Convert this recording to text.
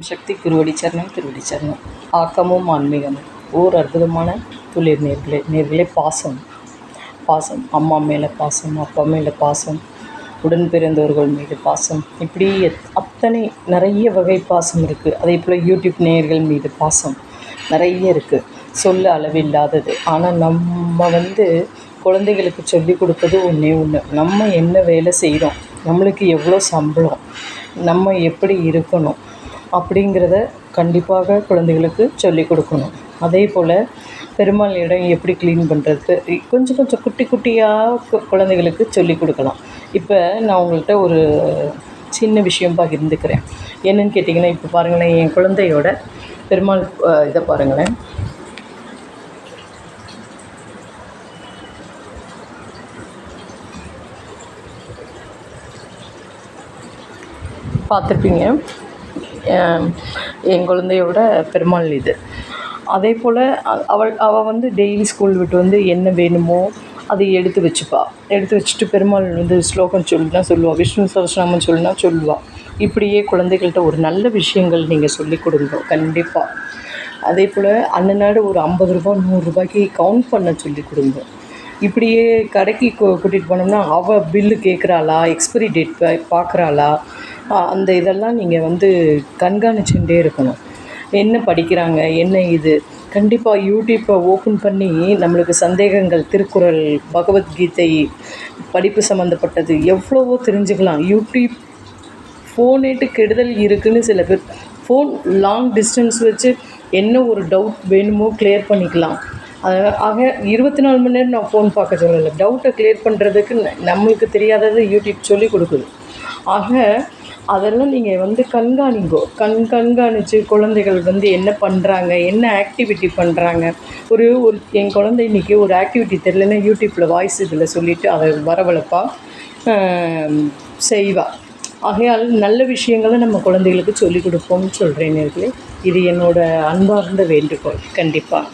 சக்தி திருவடி சரணம். ஆக்கமும் ஆன்மீகமும் ஓர் அற்புதமான துளிர் நேர்களே பாசம் அம்மா மேலே பாசம், அப்பா மேலே பாசம், உடன் பிறந்தவர்கள் மீது பாசம், இப்படி அத்தனை நிறைய வகை பாசம் இருக்குது. அதே போல் யூடியூப் நேயர்கள் மீது பாசம் நிறைய இருக்குது, சொல்ல அளவில்லாதது. ஆனால் நம்ம குழந்தைகளுக்கு சொல்லிக் கொடுப்பது ஒன்றே ஒன்று, நம்ம என்ன வேலை செய்கிறோம், நம்மளுக்கு எவ்வளோ சம்பளம், நம்ம எப்படி இருக்கணும் அப்படிங்கிறத கண்டிப்பாக குழந்தைகளுக்கு சொல்லிக் கொடுக்கணும். அதே போல் பெருமாள் இடம் எப்படி க்ளீன் பண்ணுறது கொஞ்சம் குட்டியாக குழந்தைகளுக்கு சொல்லிக் கொடுக்கலாம். இப்போ நான் உங்கள்கிட்ட ஒரு சின்ன விஷயம் பகிர்ந்துக்கிறேன். என்னென்னு கேட்டிங்கன்னா, இப்போ பாருங்களேன், என் குழந்தையோட பெருமாள் இதை பாருங்களேன். பார்த்துருப்பீங்க, என் குழந்தையோட பெருமாள் இது. அதே போல் அவள் டெய்லி ஸ்கூல் விட்டு என்ன வேணுமோ அதை எடுத்து வச்சுட்டு பெருமாள் ஸ்லோகம் சொல்லுவாள், விஷ்ணு சஹஸ்ரநாமம் சொல்லுவாள். இப்படியே குழந்தைகள்கிட்ட ஒரு நல்ல விஷயங்கள் நீங்கள் சொல்லிக் கொடுங்க கண்டிப்பாக. அதே போல் அன்னநாடு ஒரு 50 ரூபா 100 ரூபாய்க்கு கவுண்ட் பண்ண சொல்லிக் கொடுங்க. இப்படியே கடைக்கு கூட்டிகிட்டு போனோம்னா அவள் பில்லு கேட்குறாளா, எக்ஸ்பைரி டேட் பார்க்குறாளா, அந்த இதெல்லாம் நீங்கள் கண்காணிச்சுட்டே இருக்கணும். என்ன படிக்கிறாங்க, என்ன இது. கண்டிப்பாக யூடியூப்பை ஓப்பன் பண்ணி நம்மளுக்கு சந்தேகங்கள், திருக்குறள், பகவத்கீதை, படிப்பு சம்மந்தப்பட்டது எவ்வளவோ தெரிஞ்சுக்கலாம். யூடியூப் ஃபோனேட்டு கெடுதல் இருக்குதுன்னு சில பேர் ஃபோன் லாங் டிஸ்டன்ஸ் வச்சு என்ன ஒரு டவுட் வேணுமோ கிளியர் பண்ணிக்கலாம். ஆக 24 மணி நேரம் நான் ஃபோன் பார்க்க சொல்லலை, டவுட்டை கிளியர் பண்ணுறதுக்கு நம்மளுக்கு தெரியாதது யூடியூப் சொல்லிக் கொடுக்குது. ஆக அதெல்லாம் நீங்கள் கண்காணிங்கோ. கண்காணித்து குழந்தைகள் என்ன பண்ணுறாங்க, என்ன ஆக்டிவிட்டி பண்ணுறாங்க. ஒரு என் குழந்தை இன்றைக்கி ஒரு ஆக்டிவிட்டி தெரியலன்னா யூடியூப்பில் வாய்ஸ் இதில் சொல்லிவிட்டு அதை வரவழைப்பாக செய்வாள். ஆகையால் நல்ல விஷயங்களை நம்ம குழந்தைகளுக்கு சொல்லிக் கொடுப்போம்னு சொல்கிறேன் நேர்களே. இது என்னோடய அன்பார்ந்த வேண்டுகோள் கண்டிப்பாக.